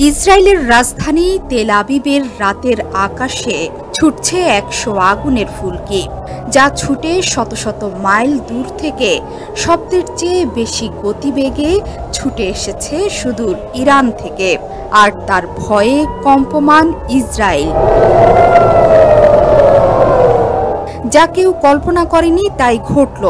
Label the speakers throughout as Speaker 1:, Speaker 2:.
Speaker 1: ইসরায়েলের রাজধানী তেল আবিবের রাতের আকাশে ছুটছে ১০০ আগুনের ফুলকি, যা ছুটে শত শত মাইল দূর থেকে শব্দের চেয়ে বেশি গতিবেগে ছুটে এসেছে সুদূর ইরান থেকে। আর তার ভয়ে কম্পমান ইসরায়েল। যা কেউ কল্পনা করেনি তাই ঘটল।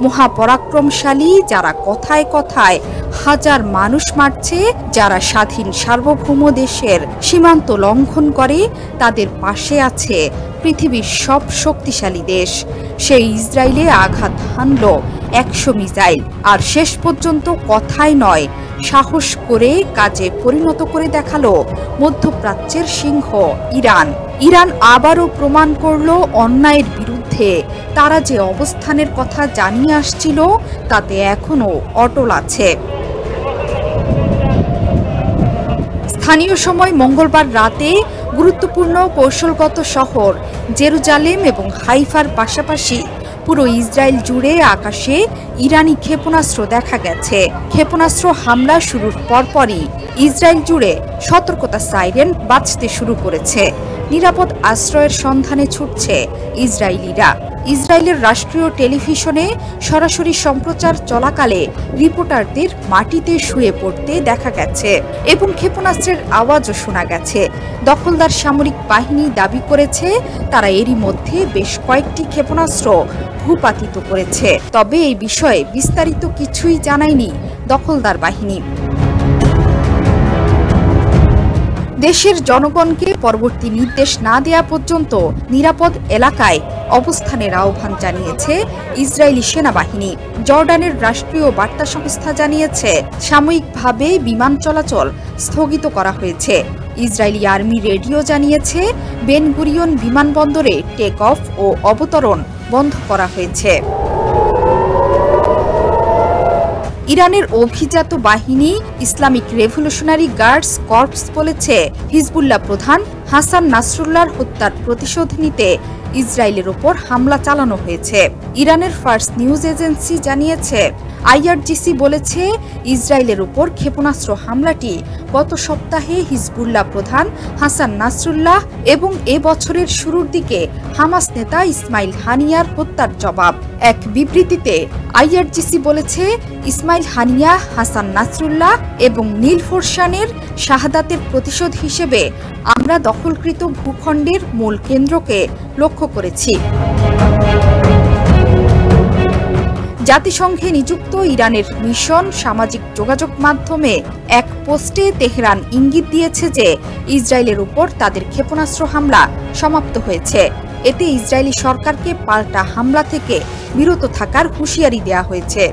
Speaker 1: মহাপরাক্রমশালী যারা কথায় কথায় হাজার মানুষ মারছে, যারা স্বাধীন সার্বভৌম দেশের সীমান্ত লঙ্ঘন করে, তাদের পাশে আছে পৃথিবীর সব শক্তিশালী দেশ। সেই ইসরায়েলে আঘাত হানল ১০০ মিসাইল। আর শেষ পর্যন্ত কথায় নয়, সাহস করে কাজে পরিণত করে দেখালো মধ্যপ্রাচ্যের সিংহ ইরান। ইরান আবারও প্রমাণ করল অন্যায়ের বিরুদ্ধে তারা যে অবস্থানের কথা জানিয়ে আসছিল তাতে এখনো অটল আছে। স্থানীয় সময় মঙ্গলবার রাতে গুরুত্বপূর্ণ কৌশলগত শহর জেরুজালেম এবং হাইফার পাশাপাশি পুরো ইসরায়েল জুড়ে আকাশে ইরানি ক্ষেপণাস্ত্র দেখা গেছে। ক্ষেপণাস্ত্র হামলা শুরুর পরপরই ইসরায়েল জুড়ে সতর্কতা সাইরেন বাজতে শুরু করেছে। নিরাপদ আশ্রয়ের সন্ধানে ছুটছে ইসরায়েলিরা। ইসরায়েলের রাষ্ট্রীয় টেলিভিশনে সরাসরি সম্প্রচার চলাকালে রিপোর্টারদের মাটিতে শুয়ে পড়তে দেখা গেছে এবং ক্ষেপণাস্ত্রের আওয়াজও শোনা গেছে। দখলদার সামরিক বাহিনী দাবি করেছে তারা এরই মধ্যে বেশ কয়েকটি ক্ষেপণাস্ত্র ভূপাতিত করেছে। তবে এই বিষয়ে বিস্তারিত কিছুই জানায়নি দখলদার বাহিনী। দেশের জনগণকে পরবর্তী নির্দেশ না দেয়া পর্যন্ত নিরাপদ এলাকায় অবস্থানের আহ্বান জানিয়েছে ইসরায়েলি সেনাবাহিনী। জর্ডানের রাষ্ট্রীয় বার্তা সংস্থা জানিয়েছে সাময়িকভাবে বিমান চলাচল স্থগিত করা হয়েছে। ইসরায়েলি আর্মি রেডিও জানিয়েছে বেন গুরিয়ন বিমানবন্দরে টেক অফ ও অবতরণ বন্ধ করা হয়েছে। ইরানের অভিজাত বাহিনী ইসলামিক রেভলিউশনারি গার্ডস কর্পস বলেছে হিজবুল্লাহ প্রধান হাসান নাসরুল্লাহর হত্যার প্রতিশোধ নিতে ইসরায়েলের ওপর হামলা চালানো হয়েছে। ইরানের ফার্স্ট নিউজ এজেন্সি জানিয়েছে আইআরজিসি বলেছে ইসরায়েলের ওপর ক্ষেপণাস্ত্র হামলাটি গত সপ্তাহে হিজবুল্লাহ প্রধান হাসান নাসরুল্লাহ এবং এ বছরের শুরুর দিকে হামাস নেতা ইসমাইল হানিয়ার হত্যার জবাব। এক বিবৃতিতে আইআরজিসি বলেছে ইসমাইল হানিয়া, হাসান নাসরুল্লাহ এবং নীল ফোরশানের শাহাদাতের প্রতিশোধ হিসেবে আমরা দখলকৃত ভূখণ্ডের মূল কেন্দ্রকে লক্ষ্য করেছি। জাতিসংঘে নিযুক্ত ইরানের মিশন সামাজিক যোগাযোগ মাধ্যমে এক পোস্টে তেহরান ইঙ্গিত দিয়েছে যে ইসরায়েলের উপর তাদের ক্ষেপণাস্ত্র হামলা সমাপ্ত হয়েছে। এতে ইসরায়েলি সরকারকে পাল্টা হামলা থেকে বিরত থাকার হুঁশিয়ারি দেওয়া হয়েছে।